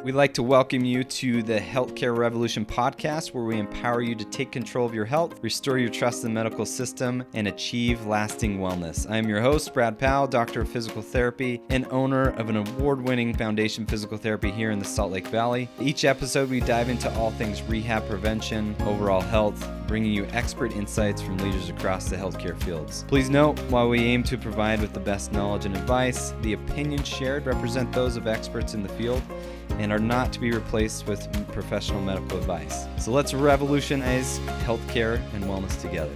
We'd like to welcome you to the Healthcare Revolution podcast, where we empower you to take control of your health, restore your trust in the medical system, and achieve lasting wellness. I am your host, Brad Powell, Doctor of Physical Therapy and owner of an award-winning foundation physical therapy here in the Salt Lake Valley. Each episode, we dive into all things rehab prevention, overall health, bringing you expert insights from leaders across the healthcare fields. Please note, while we aim to provide with the best knowledge and advice, the opinions shared represent those of experts in the field and are not to be replaced with professional medical advice. So let's revolutionize healthcare and wellness together.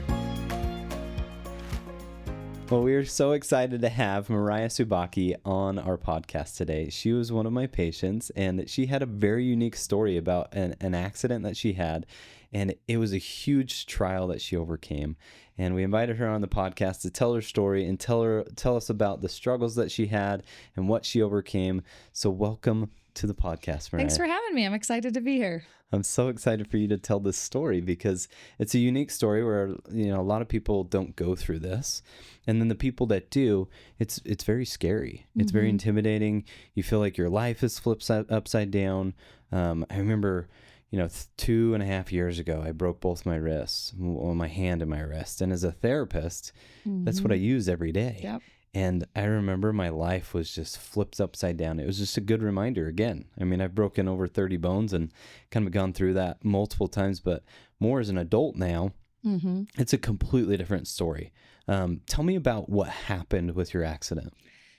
Well, we are so excited to have Mariah Subaki on our podcast today. She was one of my patients, and she had a very unique story about an accident that she had, and it was a huge trial that she overcame. And we invited her on the podcast to tell her story and tell us about the struggles that she had and what she overcame. So welcome to the podcast, Mariah. Thanks for having me. I'm excited to be here. I'm so excited for you to tell this story because it's a unique story where, a lot of people don't go through this. And then the people that do, it's very scary. It's very intimidating. You feel like your life is flipped upside down. I remember, 2.5 years ago, I broke both my wrists, my hand and my wrist. And as a therapist, that's what I use every day. Yep. And I remember my life was just flipped upside down. It was just a good reminder again. I mean, I've broken over 30 bones and kind of gone through that multiple times, but more as an adult now, it's a completely different story. Tell me about what happened with your accident.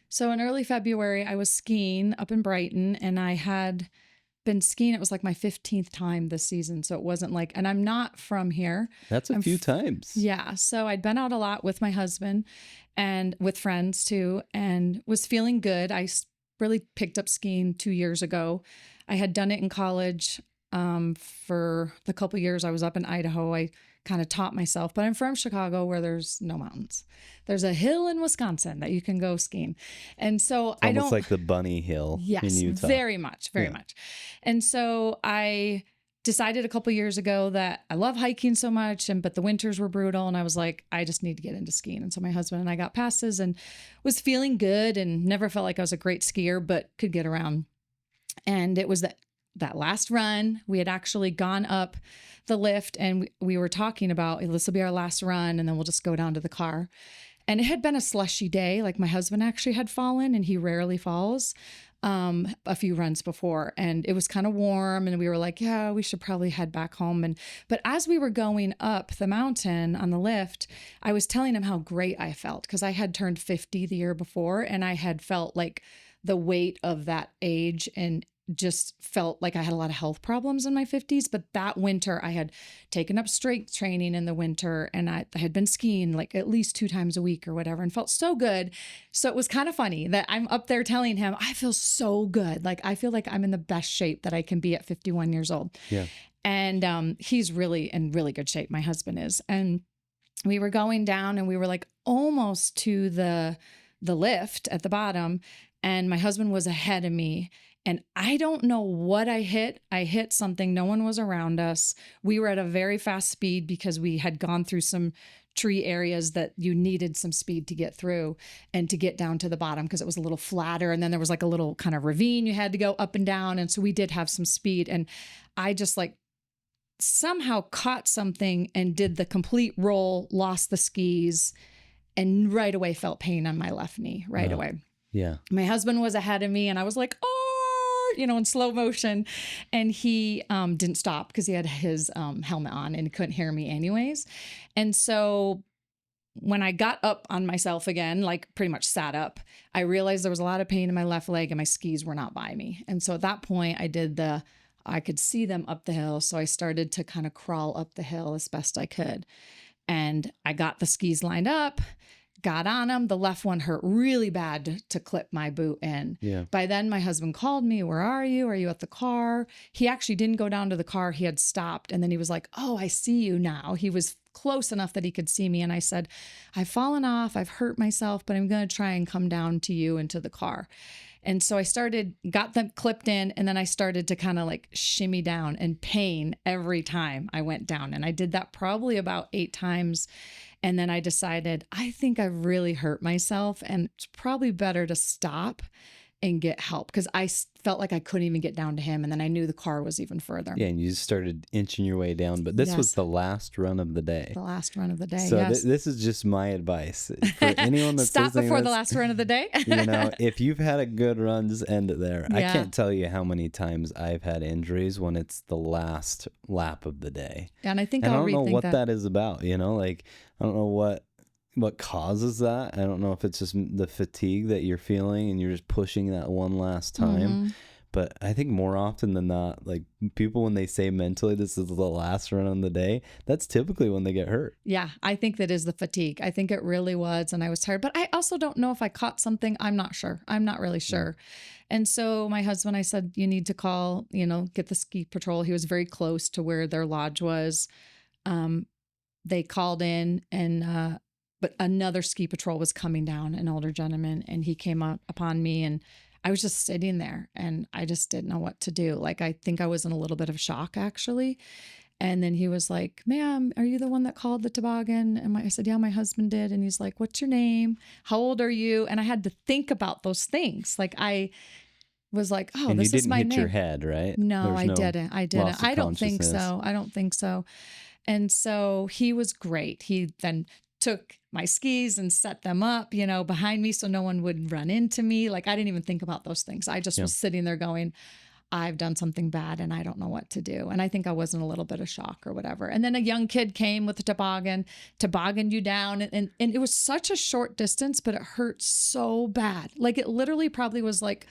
So in early February, I was skiing up in Brighton, and I had been skiing. It was like my 15th time this season. So it wasn't like, and I'm not from here. That's a few times. Yeah. So I'd been out a lot with my husband and with friends too, and was feeling good. I really picked up skiing 2 years ago. I had done it in college for the couple years I was up in Idaho. I kind of taught myself, but I'm from Chicago where there's no mountains. There's a hill in Wisconsin that you can go skiing. And so it's almost like the Bunny Hill in Utah. Very much. And so I decided a couple years ago that I love hiking so much, but the winters were brutal. And I was like, I just need to get into skiing. And so my husband and I got passes and was feeling good and never felt like I was a great skier, but could get around. And it was that last run, we had actually gone up the lift and we were talking about, this will be our last run and then we'll just go down to the car. And it had been a slushy day. Like my husband actually had fallen, and he rarely falls, a few runs before. And it was kind of warm, and we were like, yeah, we should probably head back home. But as we were going up the mountain on the lift, I was telling him how great I felt because I had turned 50 the year before, and I had felt like the weight of that age and just felt like I had a lot of health problems in my 50s. But that winter I had taken up strength training in the winter, and I had been skiing like at least 2 times a week or whatever, and felt so good. So it was kind of funny that I'm up there telling him, I feel so good. Like I feel like I'm in the best shape that I can be at 51 years old. Yeah. And he's really in really good shape. My husband is. And we were going down and we were like almost to the lift at the bottom, and my husband was ahead of me. And I don't know what I hit. I hit something. No one was around us. We were at a very fast speed because we had gone through some tree areas that you needed some speed to get through and to get down to the bottom because it was a little flatter. And then there was like a little kind of ravine you had to go up and down. And so we did have some speed. And I just like somehow caught something and did the complete roll, lost the skis, and right away felt pain on my left knee right away. Yeah. My husband was ahead of me and I was like, oh, in slow motion. And he didn't stop because he had his helmet on and couldn't hear me anyways. And so when I got up on myself again, like pretty much sat up, I realized there was a lot of pain in my left leg and my skis were not by me. And so at that point I could see them up the hill. So I started to kind of crawl up the hill as best I could. And I got the skis lined up, got on them. The left one hurt really bad to clip my boot in. Yeah. By then, my husband called me. Where are you? Are you at the car? He actually didn't go down to the car. He had stopped. And then he was like, oh, I see you now. He was close enough that he could see me. And I said, I've fallen off. I've hurt myself, but I'm going to try and come down to you and to the car. And so I got them clipped in, and then I started to kind of like shimmy down, and pain every time I went down. And I did that probably about 8 times. And then I decided, I think I've really hurt myself, and it's probably better to stop and get help because I felt like I couldn't even get down to him. And then I knew the car was even further. Yeah, and you just started inching your way down. But this was the last run of the day. The last run of the day, so yes. This is just my advice for anyone that's Stop before the last run of the day. If you've had a good run, just end it there. Yeah. I can't tell you how many times I've had injuries when it's the last lap of the day. And I think I I'll don't know rethink what that. that is about. Like I don't know what causes that. I don't know if it's just the fatigue that you're feeling and you're just pushing that one last time. Mm-hmm. But I think more often than not, like people, when they say mentally this is the last run on the day, that's typically when they get hurt. Yeah, I think that is the fatigue. I think it really was. And I was tired, but I also don't know if I caught something. I'm not sure. I'm not really sure. And so my husband, I said, you need to call, get the ski patrol. He was very close to where their lodge was. They called in but another ski patrol was coming down, an older gentleman, and he came up upon me and I was just sitting there and I just didn't know what to do. Like, I think I was in a little bit of shock actually. And then he was like, ma'am, are you the one that called the toboggan? And I said, yeah, my husband did. And he's like, what's your name? How old are you? And I had to think about those things. Like I was like, oh, and this is my name. You didn't hit your head, right? No, I didn't. I didn't. I don't think consciousness. so. And so he was great. He then took my skis and set them up, behind me so no one would run into me. Like I didn't even think about those things. I just was sitting there going, I've done something bad and I don't know what to do. And I think I was in a little bit of shock or whatever. And then a young kid came with a tobogganed you down. And it was such a short distance, but it hurt so bad. Like it literally probably was like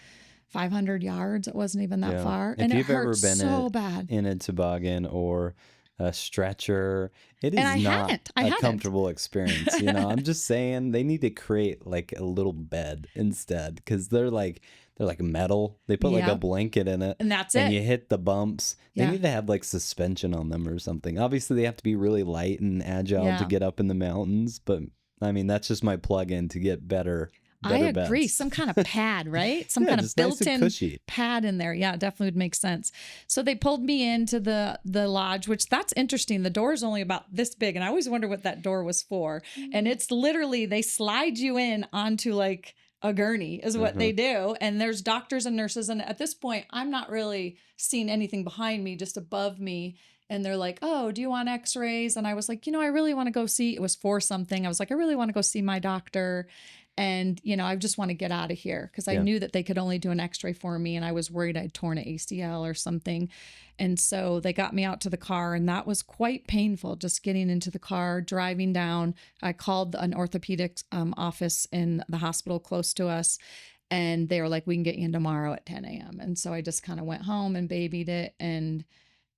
500 yards. It wasn't even that far. If you've ever been so bad in a toboggan or a stretcher, it is not a comfortable experience. I'm just saying they need to create like a little bed instead, because they're like metal. They put like a blanket in it, and that's it. And you hit the bumps. They need to have like suspension on them or something. Obviously, they have to be really light and agile to get up in the mountains. But I mean, that's just my plug-in to get better. I agree. Beds. Some kind of pad, right? Some kind of built-in nice pad in there. Yeah, definitely would make sense. So they pulled me into the lodge, which that's interesting. The door is only about this big. And I always wonder what that door was for. And it's literally, they slide you in onto like a gurney is what they do. And there's doctors and nurses. And at this point, I'm not really seeing anything behind me, just above me. And they're like, oh, do you want x-rays? And I was like, I really want to go see, it was for something. I was like, I really want to go see my doctor. And, I just want to get out of here because I knew that they could only do an x-ray for me. And I was worried I'd torn an ACL or something. And so they got me out to the car and that was quite painful, just getting into the car, driving down. I called an orthopedic office in the hospital close to us. And they were like, we can get you in tomorrow at 10 a.m. And so I just kind of went home and babied it. And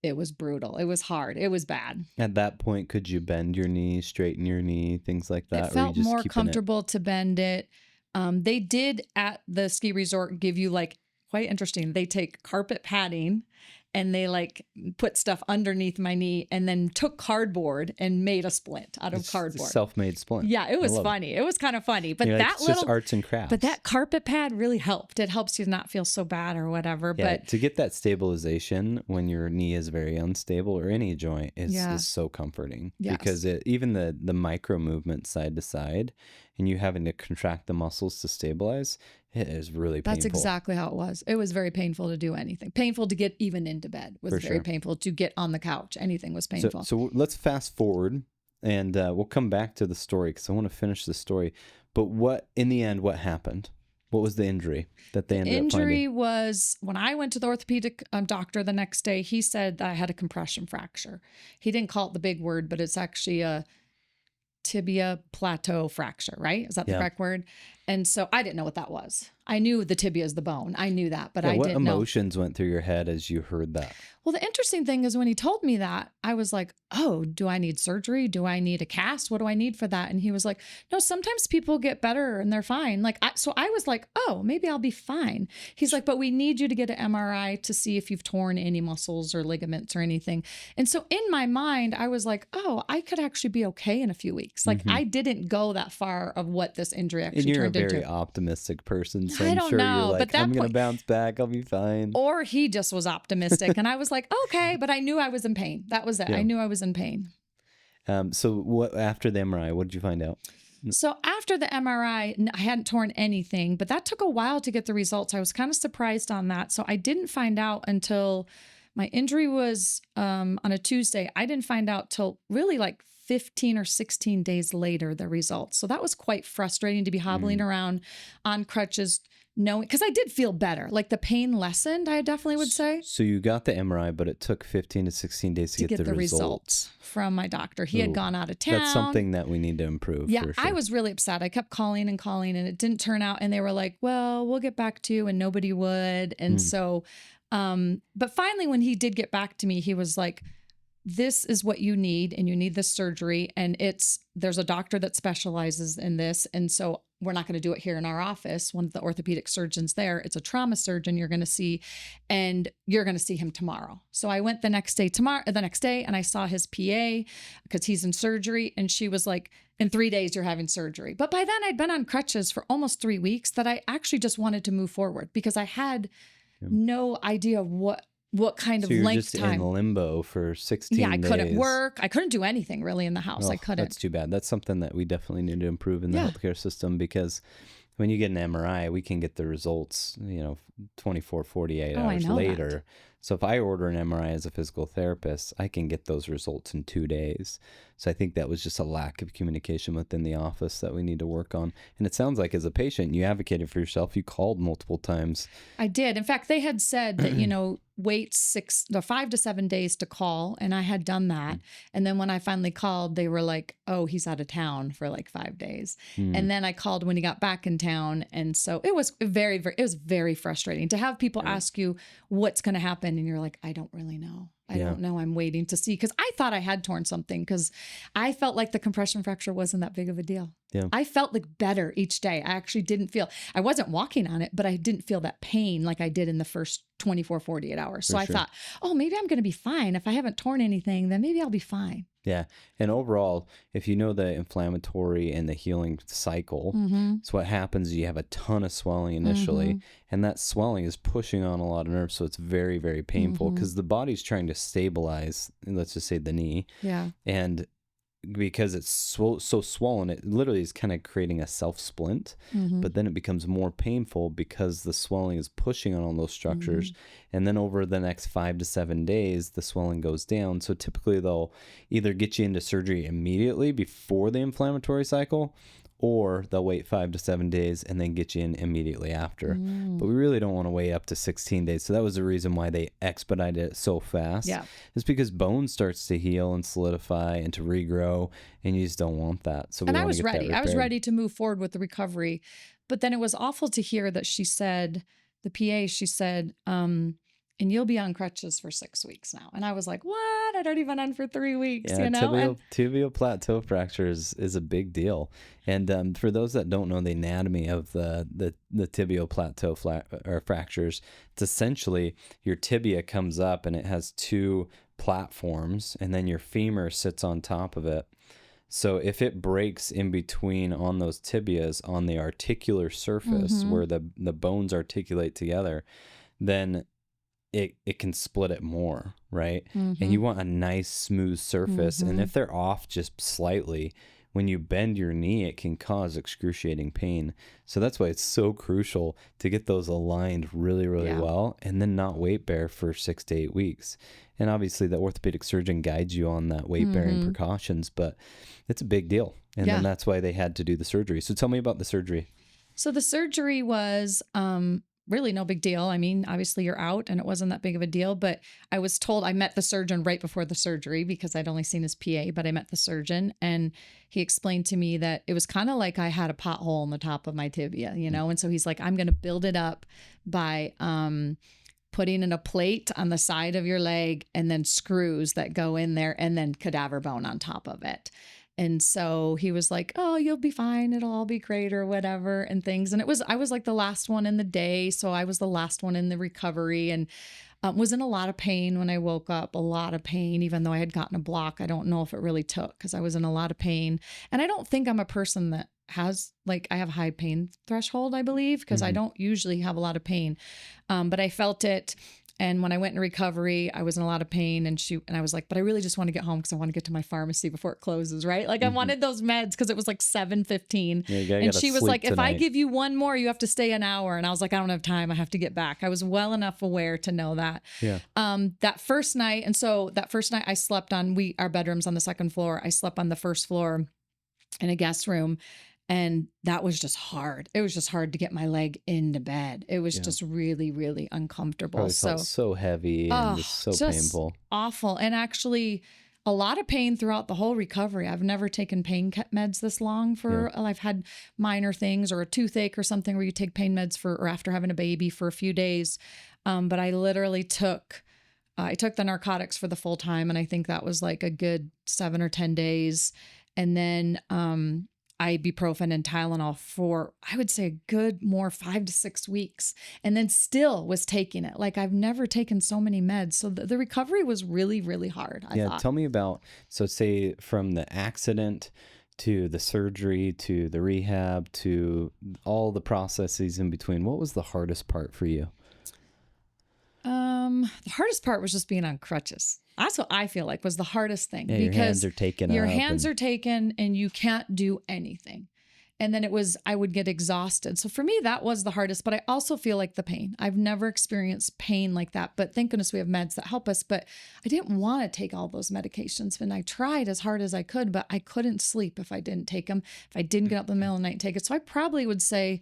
it was brutal. It was hard. It was bad. At that point, could you bend your knee, straighten your knee, things like that? It felt more comfortable to bend it. They did at the ski resort give you like, quite interesting. They take carpet padding and they like put stuff underneath my knee and then took cardboard and made a splint out of cardboard. Self-made splint. Yeah, it was funny. It was kind of funny. But it's just arts and crafts. But that carpet pad really helped. It helps you not feel so bad or whatever. Yeah, but to get that stabilization when your knee is very unstable or any joint is so comforting. Yes. Because even the micro movement side to side and you having to contract the muscles to stabilize, it is really painful. That's exactly how it was. It was very painful to do anything. Painful to get even into bed was very painful. To get on the couch, anything was painful. So let's fast forward and we'll come back to the story because I want to finish the story. But in the end, what happened? What was the injury that they ended up finding? Injury was when I went to the orthopedic doctor the next day, he said that I had a compression fracture. He didn't call it the big word, but it's actually a tibia plateau fracture, right? Is that the correct word? And so I didn't know what that was. I knew the tibia is the bone. I knew that, but I didn't know. What emotions went through your head as you heard that? Well, the interesting thing is when he told me that, I was like, oh, do I need surgery? Do I need a cast? What do I need for that? And he was like, no, sometimes people get better and they're fine. So I was like, oh, maybe I'll be fine. He's like, but we need you to get an MRI to see if you've torn any muscles or ligaments or anything. And so in my mind, I was like, oh, I could actually be okay in a few weeks. Like I didn't go that far of what this injury actually turned into. And you're a very optimistic person. So I don't know, you're like, but I'm going to bounce back. I'll be fine. Or he just was optimistic. And I was like, okay, but I knew I was in pain. That was it. I knew I was in pain. So what after the MRI, what did you find out? So after the MRI, I hadn't torn anything, but that took a while to get the results. I was kind of surprised on that. So I didn't find out until my injury was on a Tuesday. I didn't find out till really like 15 or 16 days later, the results. So that was quite frustrating to be hobbling around on crutches, knowing, because I did feel better. Like the pain lessened, I definitely would say. So you got the MRI, but it took 15 to 16 days to get the results from my doctor. He had gone out of town. That's something that we need to improve. Yeah, for sure. I was really upset. I kept calling and it didn't turn out. And they were like, well, we'll get back to you, and nobody would. And so, but finally, when he did get back to me, he was like, this is what you need, and you need this surgery. And there's a doctor that specializes in this. And so we're not going to do it here in our office. One of the orthopedic surgeons there, it's a trauma surgeon you're going to see, and you're going to see him tomorrow. So I went the next day, and I saw his PA because he's in surgery. And she was like, in 3 days, you're having surgery. But by then I'd been on crutches for almost 3 weeks that I actually just wanted to move forward because I had no idea what kind of length time. So you're just in limbo for 16 days. Yeah, I couldn't work. I couldn't do anything really in the house. I couldn't. That's too bad. That's something that we definitely need to improve in the healthcare system, because when you get an MRI, we can get the results, 24, 48 hours later. That. So if I order an MRI as a physical therapist, I can get those results in 2 days. So I think that was just a lack of communication within the office that we need to work on. And it sounds like as a patient, you advocated for yourself. You called multiple times. I did. In fact, they had said that, wait 5 to 7 days to call. And I had done that. And then when I finally called, they were like, oh, he's out of town for like 5 days. And then I called when he got back in town. And so it was very frustrating to have people ask you what's going to happen. And you're like, I don't really know. I don't know. I'm waiting to see, because I thought I had torn something, because I felt like the compression fracture wasn't that big of a deal. Yeah. I felt like better each day. I actually I wasn't walking on it, but I didn't feel that pain like I did in the first 24, 48 hours. So I thought, oh, maybe I'm going to be fine. If I haven't torn anything, then maybe I'll be fine. Yeah. And overall, if you know the inflammatory and the healing cycle, so what happens is you have a ton of swelling initially, and that swelling is pushing on a lot of nerves. So it's very, very painful because the body's trying to stabilize, let's just say the knee. Yeah. And because it's so swollen, it literally is kind of creating a self-splint, but then it becomes more painful because the swelling is pushing on all those structures. And then over the next 5 to 7 days, the swelling goes down. So typically they'll either get you into surgery immediately before the inflammatory cycle, or they'll wait 5 to 7 days and then get you in immediately after. But we really don't want to wait up to 16 days. So that was the reason why they expedited it so fast. Yeah. It's because bone starts to heal and solidify and to regrow, and you just don't want that. So I was ready. I was ready to move forward with the recovery. But then it was awful to hear that she said, the PA, she said, and you'll be on crutches for 6 weeks now. And I was like, what? I'd already been on for 3 weeks, Tibial plateau fracture is a big deal. And for those that don't know the anatomy of the tibial plateau fractures, it's essentially your tibia comes up and it has 2 platforms, and then your femur sits on top of it. So if it breaks in between on those tibias on the articular surface where the bones articulate together, then it can split it more, right? And you want a nice smooth surface. And if they're off just slightly, when you bend your knee, it can cause excruciating pain. So that's why it's so crucial to get those aligned really, really well, and then not weight bear for 6 to 8 weeks. And obviously the orthopedic surgeon guides you on that weight bearing precautions, but it's a big deal. And then that's why they had to do the surgery. So tell me about the surgery. So the surgery was really no big deal. I mean, obviously you're out, and it wasn't that big of a deal, but I was told, I met the surgeon right before the surgery because I'd only seen his PA, but I met the surgeon, and he explained to me that it was kind of like I had a pothole in the top of my tibia, and so he's like, I'm going to build it up by putting in a plate on the side of your leg, and then screws that go in there, and then cadaver bone on top of it. And so he was like, oh, you'll be fine. It'll all be great or whatever and things. And I was like the last one in the day. So I was the last one in the recovery, and was in a lot of pain when I woke up, a lot of pain, even though I had gotten a block. I don't know if it really took, because I was in a lot of pain. And I don't think I'm a person that has, I have a high pain threshold, I believe, because I don't usually have a lot of pain. But I felt it. And when I went in recovery, I was in a lot of pain, and I was like, but I really just want to get home because I want to get to my pharmacy before it closes, right? Like I wanted those meds because it was like 7:15. Yeah, and she was like, if I tonight. give you one more, you have to stay an hour. And I was like, I don't have time. I have to get back. I was well enough aware to know that. Yeah. That first night, I slept our bedroom's on the second floor. I slept on the first floor in a guest room. And that was just hard. It was just hard to get my leg into bed. It was just really, really uncomfortable. Probably felt so heavy and just painful. Awful. And actually a lot of pain throughout the whole recovery. I've never taken pain meds this long I've had minor things or a toothache or something where you take pain meds or after having a baby for a few days. But I literally I took the narcotics for the full time. And I think that was like a good 7 or 10 days. And then, ibuprofen and Tylenol for, I would say, a good 5 to 6 weeks, and then still was taking it. Like I've never taken so many meds. So the recovery was really, really hard. I thought. Tell me about, so say from the accident to the surgery to the rehab to all the processes in between, what was the hardest part for you? The hardest part was just being on crutches. That's what I feel like was the hardest thing, because your hands are taken. Your hands are taken and you can't do anything. And then I would get exhausted. So for me, that was the hardest, but I also feel like the pain. I've never experienced pain like that, but thank goodness we have meds that help us. But I didn't want to take all those medications, and I tried as hard as I could, but I couldn't sleep if I didn't take them, if I didn't get up in the middle of the night and take it. So I probably would say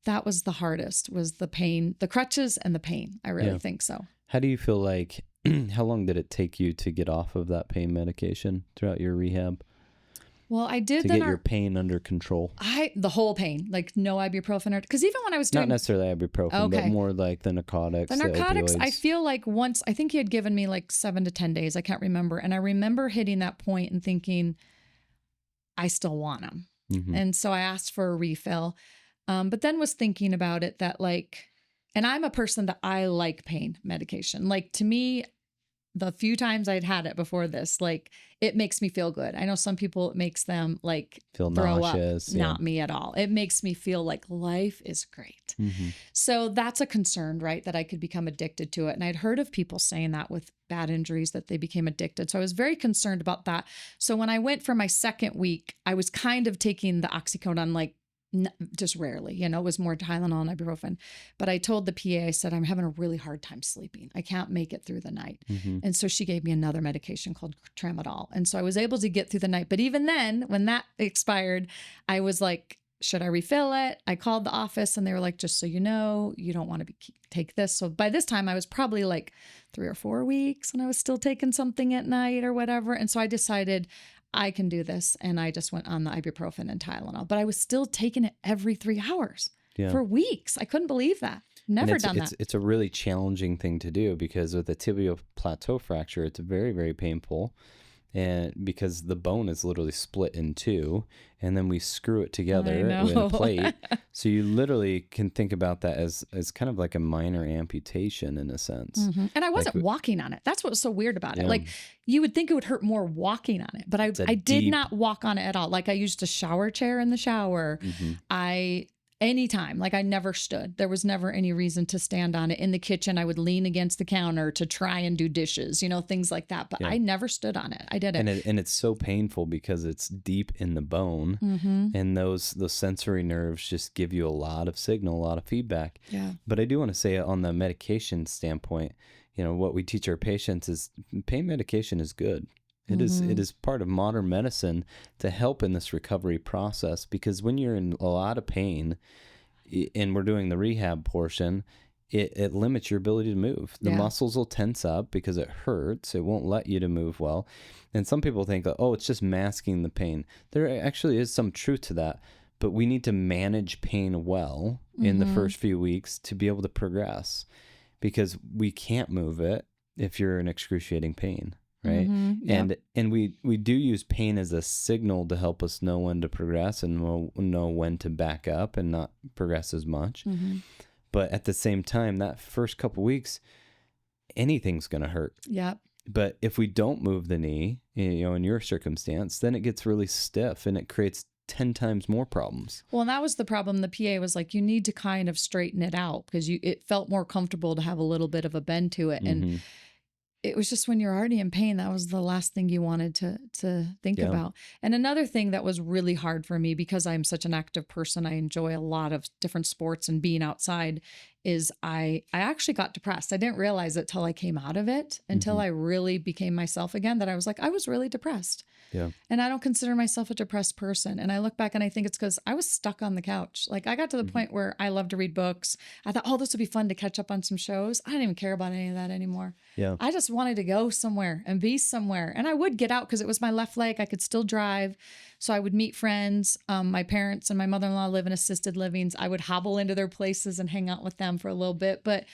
that was the hardest, was the pain, the crutches and the pain. I really think so. How do you feel like, how long did it take you to get off of that pain medication throughout your rehab? Well, I did to get your pain under control. The whole pain, like no ibuprofen, because even when I was doing, not necessarily ibuprofen, but more like the narcotics. The narcotics, opioids. I feel like I think he had given me like 7 to 10 days. I can't remember, and I remember hitting that point and thinking, I still want them, and so I asked for a refill, but then was thinking about it that and I'm a person that I like pain medication. Like to me, the few times I'd had it before this, it makes me feel good. I know some people, it makes them feel throw nauseous. Up. Not me at all. It makes me feel like life is great. So that's a concern, right? That I could become addicted to it. And I'd heard of people saying that with bad injuries, that they became addicted. So I was very concerned about that. So when I went for my second week, I was kind of taking the oxycodone, just rarely, it was more Tylenol and ibuprofen. But I told the PA, I said, I'm having a really hard time sleeping. I can't make it through the night. And so she gave me another medication called tramadol. And so I was able to get through the night. But even then, when that expired, I was like, should I refill it? I called the office and they were like, just so you know, you don't want to take this. So by this time I was probably 3 or 4 weeks and I was still taking something at night or whatever. And so I decided I can do this. And I just went on the ibuprofen and Tylenol, but I was still taking it every 3 hours for weeks. I couldn't believe that. Never done that. It's a really challenging thing to do because with the tibial plateau fracture, it's very, very painful. And because the bone is literally split in two, and then we screw it together with a plate. So you literally can think about that as kind of like a minor amputation in a sense. And I wasn't walking on it. That's what was so weird about it. You would think it would hurt more walking on it, but I did not walk on it at all. I used a shower chair in the shower. Anytime, I never stood. There was never any reason to stand on it. In the kitchen, I would lean against the counter to try and do dishes, things like that. But I never stood on it. I didn't. And it's so painful because it's deep in the bone, and those sensory nerves just give you a lot of signal, a lot of feedback. Yeah. But I do want to say on the medication standpoint, what we teach our patients is pain medication is good. It is part of modern medicine to help in this recovery process, because when you're in a lot of pain and we're doing the rehab portion, it limits your ability to move. The muscles will tense up because it hurts. It won't let you to move well. And some people think, it's just masking the pain. There actually is some truth to that, but we need to manage pain well in the first few weeks to be able to progress, because we can't move it if you're in excruciating pain. Right. And we do use pain as a signal to help us know when to progress and we'll know when to back up and not progress as much. But at the same time, that first couple weeks, anything's going to hurt. Yep. But if we don't move the knee, in your circumstance, then it gets really stiff and it creates 10 times more problems. Well, and that was the problem. The PA was like, you need to kind of straighten it out because it felt more comfortable to have a little bit of a bend to it. And it was just when you're already in pain, that was the last thing you wanted to think about. And another thing that was really hard for me, because I'm such an active person, I enjoy a lot of different sports and being outside, is I actually got depressed. I didn't realize it till I came out of it, until I really became myself again, that I was like, I was really depressed. Yeah. And I don't consider myself a depressed person. And I look back and I think it's because I was stuck on the couch. Like I got to the point where I love to read books. I thought, oh, this would be fun to catch up on some shows. I didn't even care about any of that anymore. Yeah. I just wanted to go somewhere and be somewhere. And I would get out because it was my left leg. I could still drive. So I would meet friends. My parents and my mother-in-law live in assisted livings. I would hobble into their places and hang out with them for a little bit. But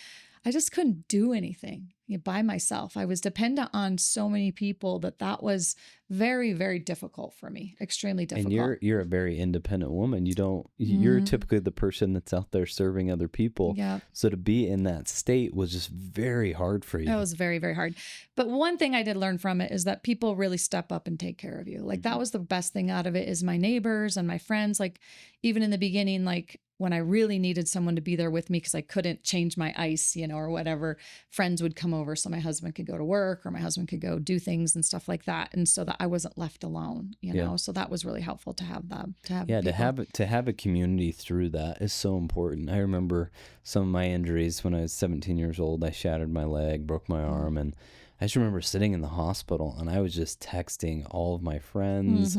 I just couldn't do anything by myself. I was dependent on so many people that was very, very difficult for me. Extremely difficult. And you're a very independent woman. You're typically the person that's out there serving other people. Yeah. So to be in that state was just very hard for you. It was very, very hard. But one thing I did learn from it is that people really step up and take care of you. Like that was the best thing out of it, is my neighbors and my friends. Like even in the beginning, like when I really needed someone to be there with me because I couldn't change my ice, or whatever, friends would come over so my husband could go to work or my husband could go do things and stuff like that. And so that I wasn't left alone, know? So that was really helpful to have them, to have a community through that is so important. I remember some of my injuries when I was 17 years old. I shattered my leg, broke my arm, and I just remember sitting in the hospital and I was just texting all of my friends,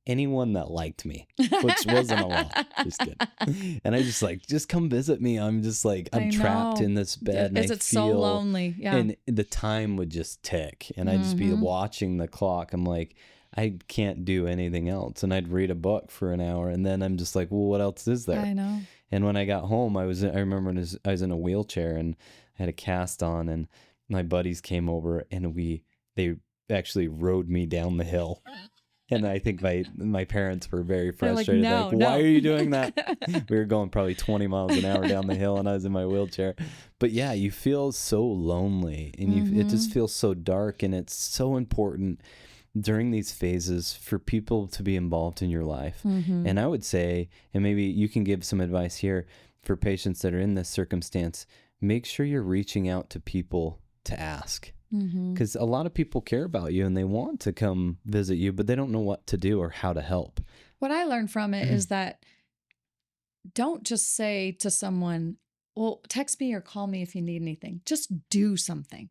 anyone that liked me, which wasn't a lot. Just kidding. And I just come visit me. I'm just like, I'm trapped in this bed. Is it so lonely? Yeah. And the time would just tick and I'd just be watching the clock. I'm like, I can't do anything else. And I'd read a book for an hour and then I'm just like, well, what else is there? I know. And when I got home, I remember I was in a wheelchair and I had a cast on, and my buddies came over and they actually rode me down the hill. And I think my parents were very frustrated. Like, why are you doing that? We were going probably 20 miles an hour down the hill and I was in my wheelchair. But yeah, you feel so lonely and it just feels so dark. And it's so important during these phases for people to be involved in your life. And I would say, and maybe you can give some advice here for patients that are in this circumstance, make sure you're reaching out to people to ask. Because a lot of people care about you and they want to come visit you, but they don't know what to do or how to help. What I learned from it is that don't just say to someone, well, text me or call me if you need anything. Just do something.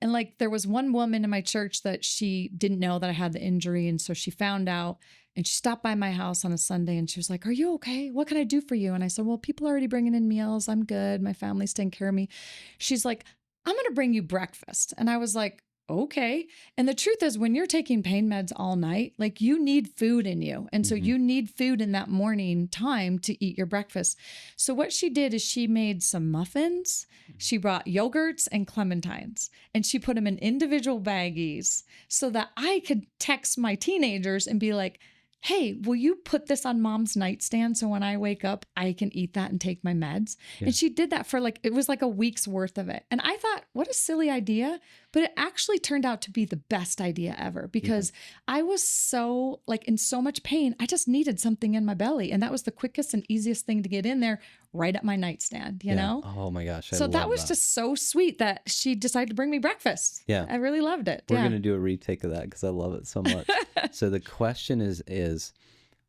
And like there was one woman in my church that she didn't know that I had the injury. And so she found out and she stopped by my house on a Sunday and she was like, are you okay? What can I do for you? And I said, well, people are already bringing in meals. I'm good. My family's taking care of me. She's like, I'm going to bring you breakfast. And I was like, okay. And the truth is, when you're taking pain meds all night, like you need food in you. And so you need food in that morning time to eat your breakfast. So what she did is she made some muffins. She brought yogurts and clementines and she put them in individual baggies so that I could text my teenagers and be like, hey, will you put this on mom's nightstand so when I wake up, I can eat that and take my meds? Yeah. And she did that for it was like a week's worth of it. And I thought, what a silly idea. But it actually turned out to be the best idea ever because I was so in so much pain. I just needed something in my belly. And that was the quickest and easiest thing to get in there right at my nightstand, you know? Oh my gosh. So that was just so sweet that she decided to bring me breakfast. Yeah. I really loved it. We're going to do a retake of that because I love it so much. So the question is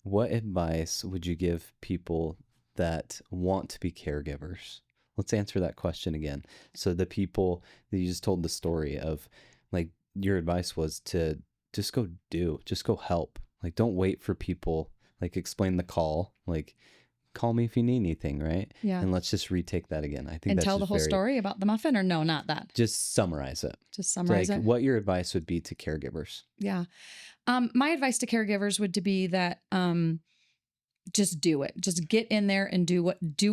what advice would you give people that want to be caregivers? Let's answer that question again. So the people that you just told the story of, your advice was to just go help. Don't wait for people, explain the call, call me if you need anything, right? Yeah. And let's just retake that again. I think and that's tell the whole story about the muffin, or no, not that. Just summarize it. Just summarize it. What your advice would be to caregivers. Yeah. My advice to caregivers would to be that just do it. Just get in there and do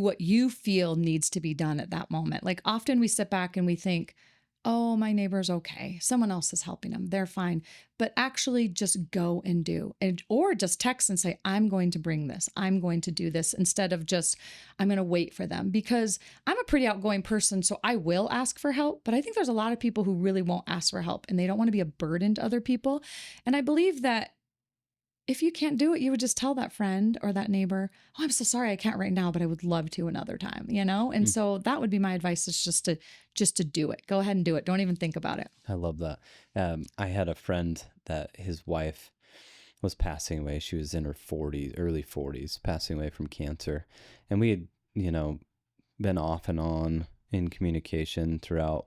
what you feel needs to be done at that moment. Often we sit back and we think, oh, my neighbor's okay. Someone else is helping them. They're fine. But actually just go and do. Or just text and say, I'm going to bring this. I'm going to do this, instead of just, I'm going to wait for them. Because I'm a pretty outgoing person, so I will ask for help. But I think there's a lot of people who really won't ask for help and they don't want to be a burden to other people. And I believe that if you can't do it, you would just tell that friend or that neighbor, oh, I'm so sorry, I can't right now, but I would love to another time, you know? And so that would be my advice, is just to do it. Go ahead and do it. Don't even think about it. I love that. I had a friend that his wife was passing away. She was in her 40s, early 40s, passing away from cancer. And we had, been off and on in communication throughout,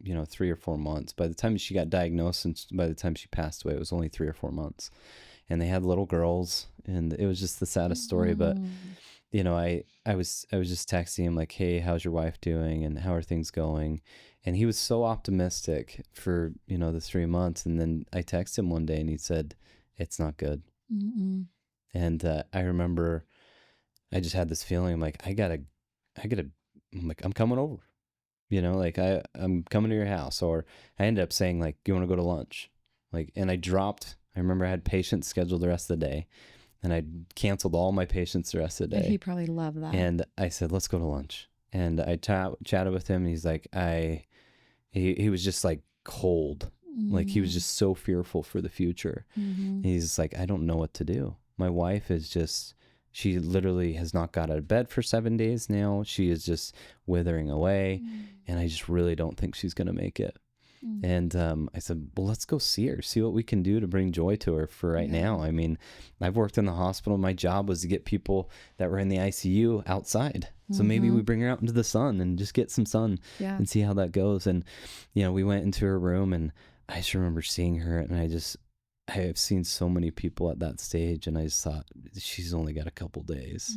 3 or 4 months. By the time she got diagnosed and by the time she passed away, it was only 3 or 4 months. And they had little girls, and it was just the saddest story. But, I was just texting him like, hey, how's your wife doing? And how are things going? And he was so optimistic for, the 3 months. And then I texted him one day and he said, it's not good. Mm-mm. And I remember I just had this feeling. I'm like, I'm coming over, I'm coming to your house. Or I ended up saying like, do you want to go to lunch? And I remember I had patients scheduled the rest of the day, and I canceled all my patients the rest of the day. He probably loved that. And I said, let's go to lunch. And I chatted with him, and he's like, he was just like cold. Like he was just so fearful for the future. And he's like, I don't know what to do. My wife is she literally has not got out of bed for 7 days now. She is just withering away. And I just really don't think she's going to make it. And I said, well, let's go see her, see what we can do to bring joy to her for right now. I mean, I've worked in the hospital. My job was to get people that were in the ICU outside. So maybe we bring her out into the sun and just get some sun and see how that goes. And, we went into her room, and I just remember seeing her, and I have seen so many people at that stage, and I just thought, she's only got a couple days.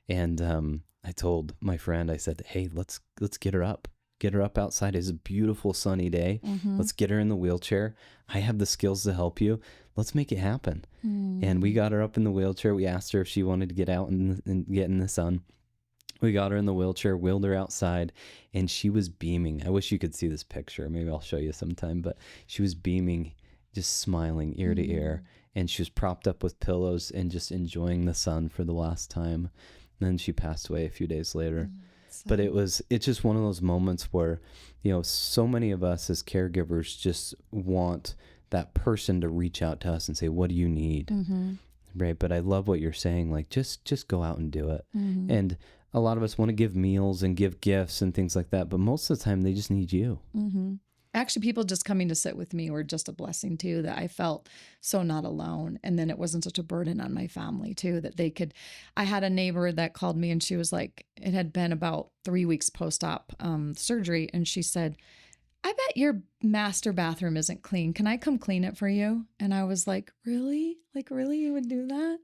And I told my friend, I said, hey, let's get her up. Get her up outside. It's a beautiful sunny day. Let's get her in the wheelchair. I have the skills to help you. Let's make it happen. And we got her up in the wheelchair. We asked her if she wanted to get out and get in the sun. We got her in the wheelchair, wheeled her outside, and she was beaming. I wish you could see this picture. Maybe I'll show you sometime, but she was beaming, just smiling ear to ear. And she was propped up with pillows and just enjoying the sun for the last time. And then she passed away a few days later. But it's just one of those moments where, so many of us as caregivers just want that person to reach out to us and say, what do you need? Right. But I love what you're saying. Like, just go out and do it. And a lot of us want to give meals and give gifts and things like that. But most of the time they just need you. Actually, people just coming to sit with me were just a blessing too, that I felt so not alone. And then it wasn't such a burden on my family too, that I had a neighbor that called me, and she was like, it had been about 3 weeks post-op surgery. And she said, I bet your master bathroom isn't clean. Can I come clean it for you? And I was like, really? Like, really? You would do that?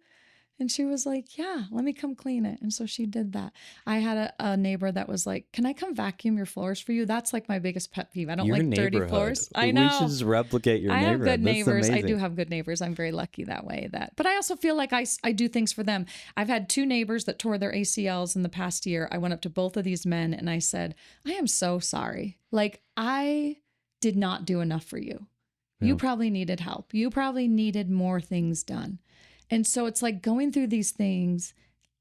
And she was like, yeah, let me come clean it. And so she did that. I had a neighbor that was like, can I come vacuum your floors for you? That's like my biggest pet peeve. I don't like dirty floors. I know. We should just replicate your neighborhood. I have good neighbors. Amazing. I do have good neighbors. I'm very lucky that way. But I also feel like I do things for them. I've had 2 neighbors that tore their ACLs in the past year. I went up to both of these men and I said, I am so sorry. Like, I did not do enough for you. You probably needed help. You probably needed more things done. And so it's like going through these things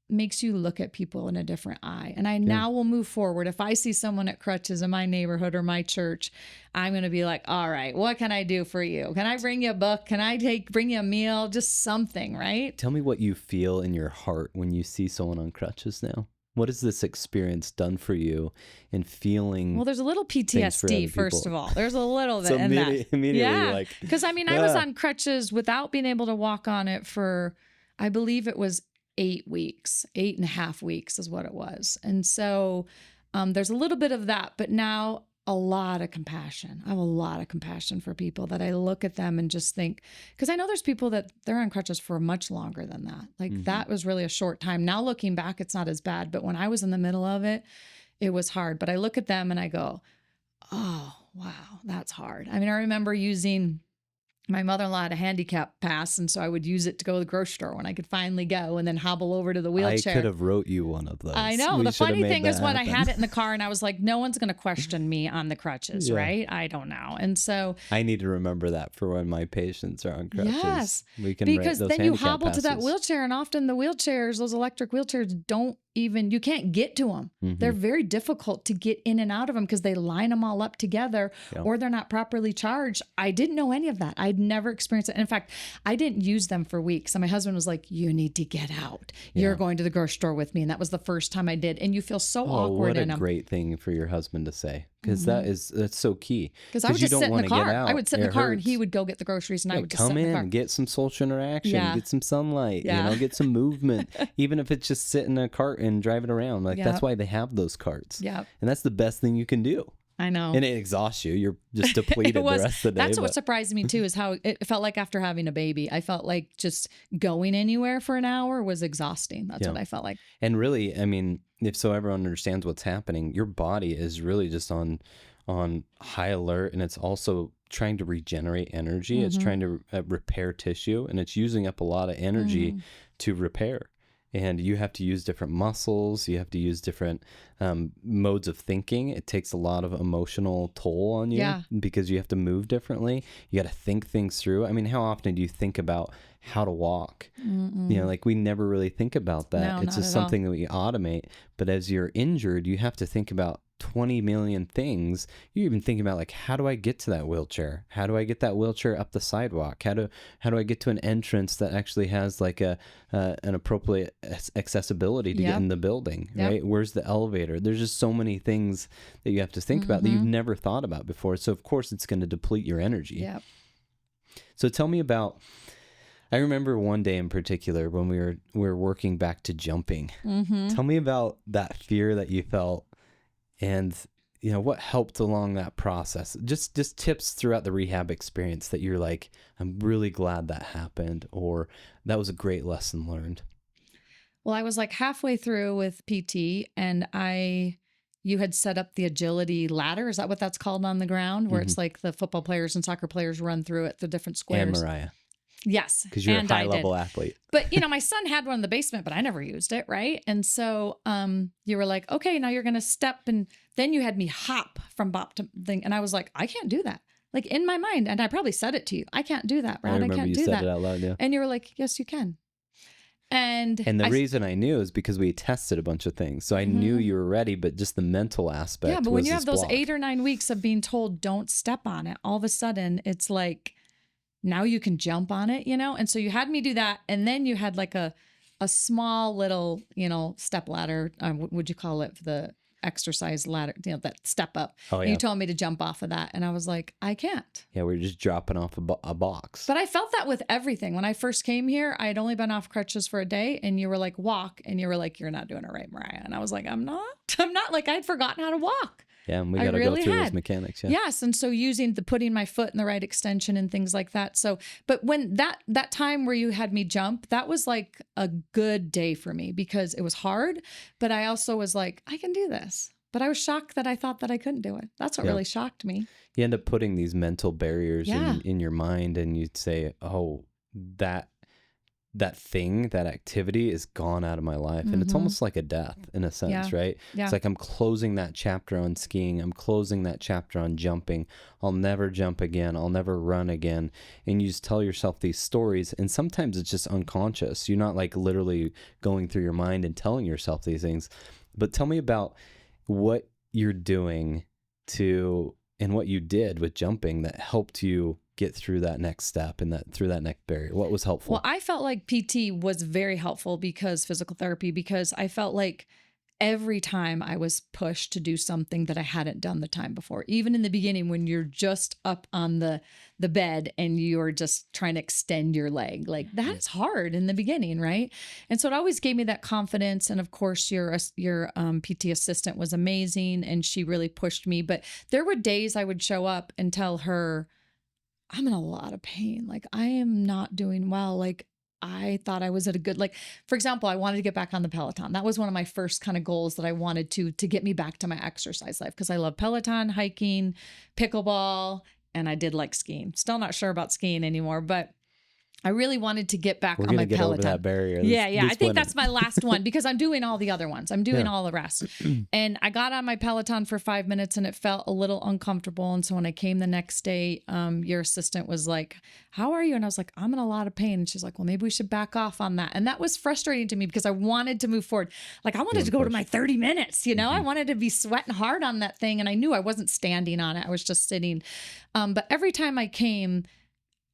makes you look at people in a different eye. And I now will move forward. If I see someone at crutches in my neighborhood or my church, I'm going to be like, all right, what can I do for you? Can I bring you a book? Can I bring you a meal? Just something, right? Tell me what you feel in your heart when you see someone on crutches now. What has this experience done for you in feeling? Well, there's a little PTSD, first of all. There's a little bit so in that. Immediately, yeah. like, because I was on crutches without being able to walk on it for, I believe it was 8 weeks, 8.5 weeks is what it was. And so there's a little bit of that, but now a lot of compassion. I have a lot of compassion for people that I look at them and just think, because I know there's people that they're on crutches for much longer than that. Like that was really a short time. Now looking back, it's not as bad, but when I was in the middle of it, it was hard. But I look at them and I go, oh, wow, that's hard. I remember using, my mother-in-law had a handicap pass, and so I would use it to go to the grocery store when I could finally go and then hobble over to the wheelchair. I could have wrote you one of those. I know. The funny thing is when I had it in the car and I was like, no one's going to question me on the crutches, right? I don't know. And so I need to remember that for when my patients are on crutches. Yes. We can because write those then you hobble passes. to that wheelchair, and often the wheelchairs, those electric wheelchairs, don't you can't get to them. They're very difficult to get in and out of them because they line them all up together or they're not properly charged. I didn't know any of that. I'd never experienced it. And in fact, I didn't use them for weeks. And my husband was like, you need to get out. You're going to the grocery store with me. And that was the first time I did. And you feel so awkward in them. What a great thing for your husband to say. Because that's so key. Because I would just sit in the car. I would sit in the car hurts. and he would go get the groceries and I would just sit in the car. Get some social interaction, get some sunlight, get some movement. Even if it's just sit in a cart and drive it around. Like that's why they have those carts. Yeah. And that's the best thing you can do. I know. And it exhausts you. You're just depleted the rest of the day. That's what surprised me too, is how it felt like after having a baby. I felt like just going anywhere for an hour was exhausting. That's what I felt like. And really, I mean, if so everyone understands what's happening, your body is really just on high alert, and it's also trying to regenerate energy. It's trying to repair tissue, and it's using up a lot of energy to repair. And you have to use different muscles. You have to use different modes of thinking. It takes a lot of emotional toll on you because you have to move differently. You got to think things through. I mean, how often do you think about how to walk? Like we never really think about that. No, it's just something that we automate. But as you're injured, you have to think about 20 million things. You even think about like, how do I get to that wheelchair? How do I get that wheelchair up the sidewalk? How do I get to an entrance that actually has like an appropriate accessibility to get in the building, right? Where's the elevator? There's just so many things that you have to think about that you've never thought about before. So of course it's going to deplete your energy. Yep. So tell me about, I remember one day in particular when we were working back to jumping. Tell me about that fear that you felt. And, what helped along that process? Just tips throughout the rehab experience that you're like, I'm really glad that happened, or that was a great lesson learned. Well, I was like halfway through with PT and you had set up the agility ladder. Is that what that's called on the ground? Where it's like the football players and soccer players run through it, the different squares. And Mariah. Yes. Because you're a high level athlete. But, my son had one in the basement, but I never used it. Right. And so you were like, okay, now you're going to step. And then you had me hop from bop to thing. And I was like, I can't do that. Like in my mind. And I probably said it to you. I can't do that, Brad. I can't do that. I remember you said it out loud, yeah. And you were like, yes, you can. And the reason I knew is because we tested a bunch of things. So I knew you were ready, but just the mental aspect. Yeah, but when you have those 8 or 9 weeks of being told don't step on it, all of a sudden it's like, now you can jump on it, And so you had me do that. And then you had like a small little, step ladder. Would you call it the exercise ladder, that step up. Oh, yeah. And you told me to jump off of that. And I was like, I can't. Yeah, we were just dropping off a box. But I felt that with everything. When I first came here, I had only been off crutches for a day. And you were like, walk. And you were like, you're not doing it right, Mariah. And I was like, I'm not. Like I'd forgotten how to walk. Yeah, and we got to go through those mechanics. Yeah. Yes, and so putting my foot in the right extension and things like that. So, but when that time where you had me jump, that was like a good day for me because it was hard, but I also was like, I can do this. But I was shocked that I thought that I couldn't do it. That's what really shocked me. You end up putting these mental barriers in your mind, and you'd say, oh, that thing, that activity is gone out of my life. And it's almost like a death in a sense, right? Yeah. It's like I'm closing that chapter on skiing. I'm closing that chapter on jumping. I'll never jump again. I'll never run again. And you just tell yourself these stories. And sometimes it's just unconscious. You're not like literally going through your mind and telling yourself these things. But tell me about what you're doing and what you did with jumping that helped you get through that next step and through that next barrier. What was helpful? Well, I felt like PT was very helpful because physical therapy, because I felt like every time I was pushed to do something that I hadn't done the time before, even in the beginning when you're just up on the bed and you're just trying to extend your leg, like that is hard in the beginning, right? And so it always gave me that confidence. And of course, your PT assistant was amazing and she really pushed me. But there were days I would show up and tell her, I'm in a lot of pain. Like I am not doing well. Like I thought I was at a good, like, for example, I wanted to get back on the Peloton. That was one of my first kind of goals that I wanted to get me back to my exercise life. Cause I love Peloton, hiking, pickleball, and I did like skiing. Still not sure about skiing anymore, but I really wanted to get back We're on going my to get Peloton. over that barrier. Yeah. I think winning. that's my last one because I'm doing all the other ones. I'm doing all the rest. And I got on my Peloton for 5 minutes and it felt a little uncomfortable. And so when I came the next day, your assistant was like, how are you? And I was like, I'm in a lot of pain. And she's like, well, maybe we should back off on that. And that was frustrating to me because I wanted to move forward. Like I wanted to go to my 30 minutes, you know, I wanted to be sweating hard on that thing. And I knew I wasn't standing on it. I was just sitting. But every time I came,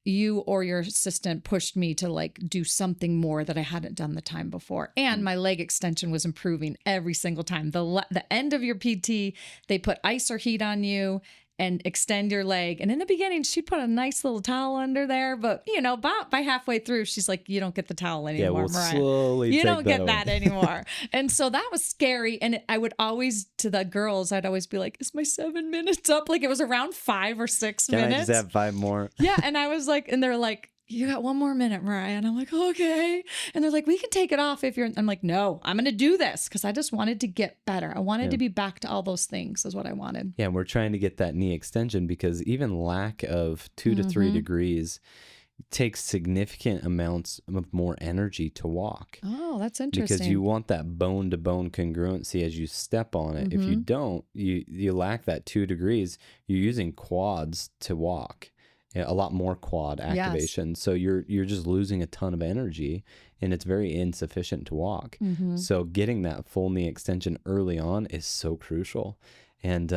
you or your assistant pushed me to like do something more that I hadn't done the time before. And my leg extension was improving every single time. The end of your PT, they put ice or heat on you and extend your leg. And in the beginning, she put a nice little towel under there. But, you know, about by halfway through, she's like, you don't get the towel anymore, we'll Mariah. slowly You take don't get away. that anymore. And so that was scary. And I would always, to the girls, I'd always be like, is my 7 minutes up? Like it was around 5 or 6 Can minutes. I just have 5 more? Yeah. And I was like, and they're like, you got 1 more minute, Mariah. And I'm like, okay. And they're like, we can take it off if you're, I'm like, no, I'm going to do this because I just wanted to get better. I wanted to be back to all those things is what I wanted. Yeah, and we're trying to get that knee extension because even lack of 2 to 3 degrees takes significant amounts of more energy to walk. Oh, that's interesting. Because you want that bone-to-bone congruency as you step on it. If you don't, you lack that 2 degrees, you're using quads to walk. A lot more quad activation. Yes. So you're just losing a ton of energy and it's very insufficient to walk. So getting that full knee extension early on is so crucial. And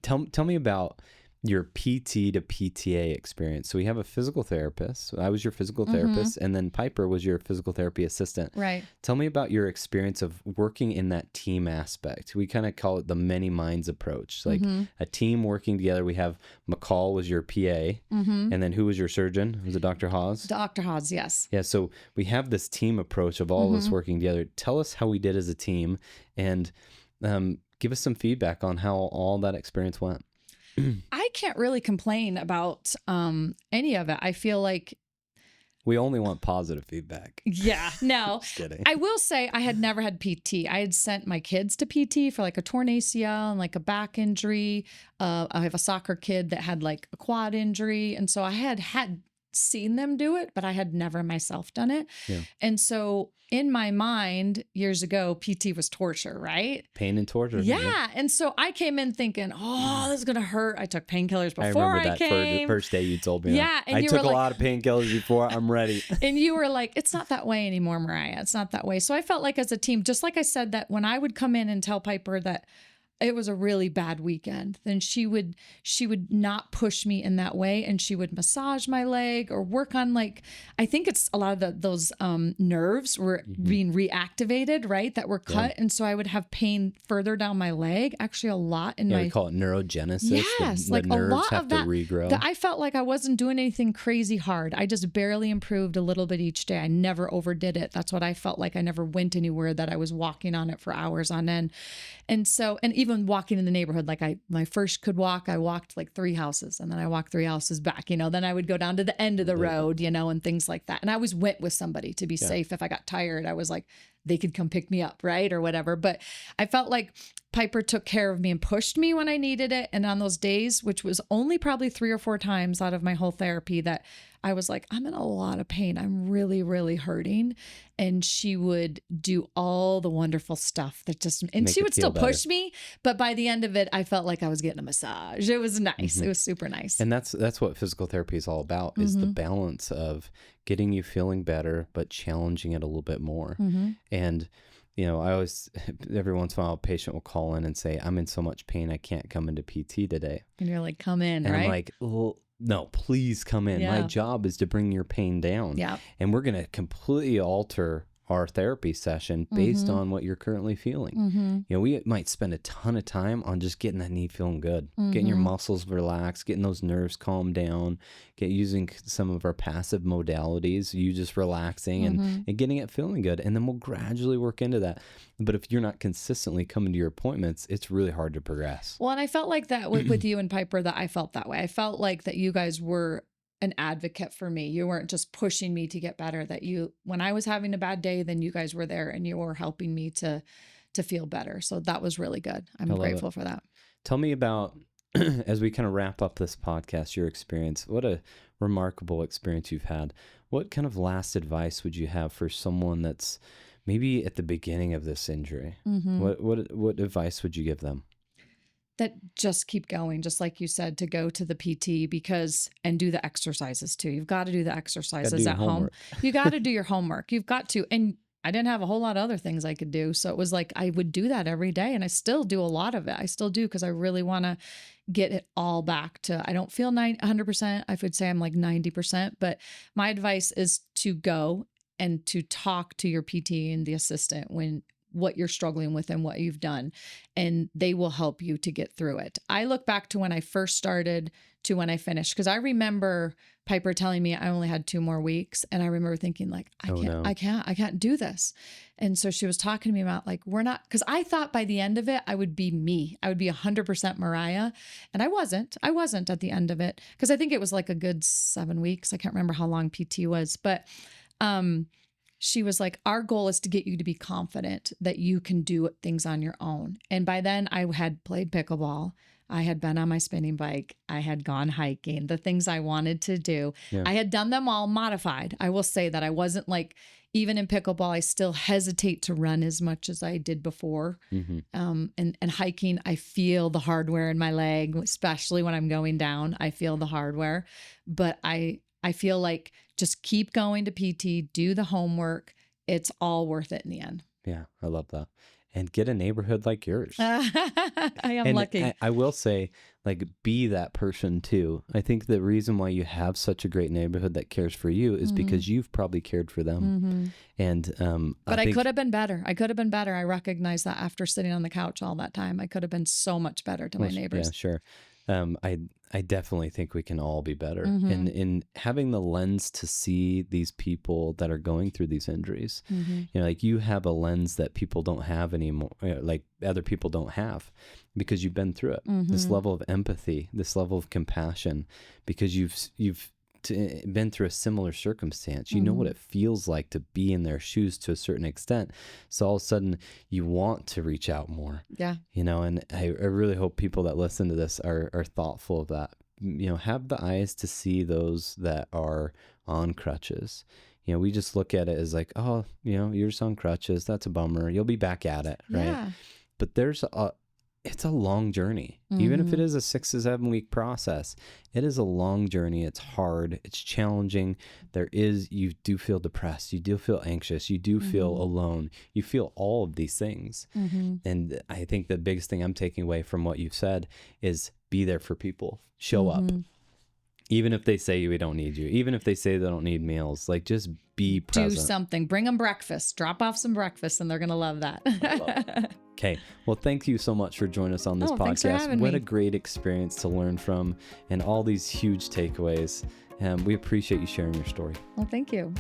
tell me about your PT to PTA experience. So we have a physical therapist. I was your physical therapist, and then Piper was your physical therapy assistant. Right. Tell me about your experience of working in that team aspect. We kind of call it the many minds approach. Like a team working together. We have McCall was your PA, and then who was your surgeon? Was it Dr. Hawes? Dr. Hawes, yes. Yeah, so we have this team approach of all of us working together. Tell us how we did as a team, and give us some feedback on how all that experience went. I can't really complain about any of it. I feel like we only want positive feedback. Yeah, no. Just kidding. I will say I had never had PT. I had sent my kids to PT for like a torn ACL and like a back injury. I have a soccer kid that had like a quad injury. And so I had seen them do it, but I had never myself done it. Yeah. And so in my mind years ago, PT was torture, right? Pain and torture. Yeah. And so I came in thinking, oh, this is going to hurt. I took painkillers before I came. For the first day you told me. Yeah. And I took a lot of painkillers before. I'm ready. And you were like, it's not that way anymore, Mariah. It's not that way. So I felt like as a team, just like I said, that when I would come in and tell Piper that it was a really bad weekend, then she would not push me in that way, and she would massage my leg or work on, like, I think it's a lot of those nerves were being reactivated, right, that were cut. And so I would have pain further down my leg, actually a lot in my, we call it neurogenesis. Yes, the like nerves a lot have of to that, regrow. that I felt like I wasn't doing anything crazy hard. I just barely improved a little bit each day. I never overdid it. That's what I felt like. I never went anywhere that I was walking on it for hours on end. And so, and even walking in the neighborhood, like when I first could walk, I walked like 3 houses, and then I walked 3 houses back, then I would go down to the end of the road, and things like that. And I always went with somebody to be safe. If I got tired, I was like, they could come pick me up, right? Or whatever. But I felt like Piper took care of me and pushed me when I needed it. And on those days, which was only probably 3 or 4 times out of my whole therapy, that I was like, I'm in a lot of pain. I'm really, really hurting. And she would do all the wonderful stuff that just, and she would still push me. But by the end of it, I felt like I was getting a massage. It was nice. It was super nice. And that's what physical therapy is all about, is the balance of getting you feeling better, but challenging it a little bit more. And I always, every once in a while, a patient will call in and say, I'm in so much pain, I can't come into PT today. And you're like, come in, and right? I'm like, well, no, please come in. My job is to bring your pain down. Yeah. And we're going to completely alter our therapy session based on what you're currently feeling. We might spend a ton of time on just getting that knee feeling good, getting your muscles relaxed, getting those nerves calmed down, using some of our passive modalities, you just relaxing and getting it feeling good. And then we'll gradually work into that. But if you're not consistently coming to your appointments, it's really hard to progress. Well, and I felt like that with you and Piper, that I felt that way. I felt like that you guys were an advocate for me. You weren't just pushing me to get better, that when I was having a bad day, then you guys were there and you were helping me to feel better. So that was really good. I'm grateful for that. Tell me about as we kind of wrap up this podcast, your experience, what a remarkable experience you've had. What kind of last advice would you have for someone that's maybe at the beginning of this injury? What advice would you give them? That just keep going, just like you said, to go to the PT and do the exercises too. You've got to do the exercises at home. You got to do your homework. You've got to. And I didn't have a whole lot of other things I could do. So it was like I would do that every day, and I still do a lot of it. I still do because I really want to get it all back to, I don't feel 100%. I would say I'm like 90%, but my advice is to go and to talk to your PT and the assistant when what you're struggling with and what you've done, and they will help you to get through it. I look back to when I first started to when I finished, because I remember Piper telling me I only had 2 more weeks, and I remember thinking like, I can't do this. And so she was talking to me about like, because I thought by the end of it, I would be me. I would be 100% Mariah. And I wasn't at the end of it, because I think it was like a good 7 weeks. I can't remember how long PT was, but, she was like, our goal is to get you to be confident that you can do things on your own. And by then I had played pickleball. I had been on my spinning bike. I had gone hiking, the things I wanted to do. Yeah. I had done them all modified. I will say that I wasn't like, even in pickleball, I still hesitate to run as much as I did before. And hiking, I feel the hardware in my leg, especially when I'm going down. I feel the hardware, but I feel like just keep going to PT, do the homework. It's all worth it in the end. Yeah, I love that. And get a neighborhood like yours. I am lucky. I will say, like, be that person too. I think the reason why you have such a great neighborhood that cares for you is because you've probably cared for them. And but I could have been better. I recognize that after sitting on the couch all that time. I could have been so much better to my neighbors. Yeah, sure. I definitely think we can all be better. And in having the lens to see these people that are going through these injuries, you know, like you have a lens that people don't have anymore, like other people don't have, because you've been through it. This level of empathy, this level of compassion, because you've been through a similar circumstance. You know what it feels like to be in their shoes to a certain extent. So all of a sudden you want to reach out more. Yeah. You know, and I really hope people that listen to this are thoughtful of that. You know, have the eyes to see those that are on crutches. You know, we just look at it as like, oh, you know, you're just on crutches. That's a bummer. You'll be back at it. Right. Yeah. But it's a long journey. Even if it is a 6 to 7 week process, it is a long journey. It's hard. It's challenging. You do feel depressed. You do feel anxious. You do feel alone. You feel all of these things. And I think the biggest thing I'm taking away from what you've said is be there for people. Show up. Even if they say we don't need you, even if they say they don't need meals, like just be present. Do something. Bring them breakfast. Drop off some breakfast, and they're going to love that. I love it. Okay. Well, thank you so much for joining us on this podcast. Thanks for having what me. A great experience to learn from, and all these huge takeaways. We appreciate you sharing your story. Well, thank you.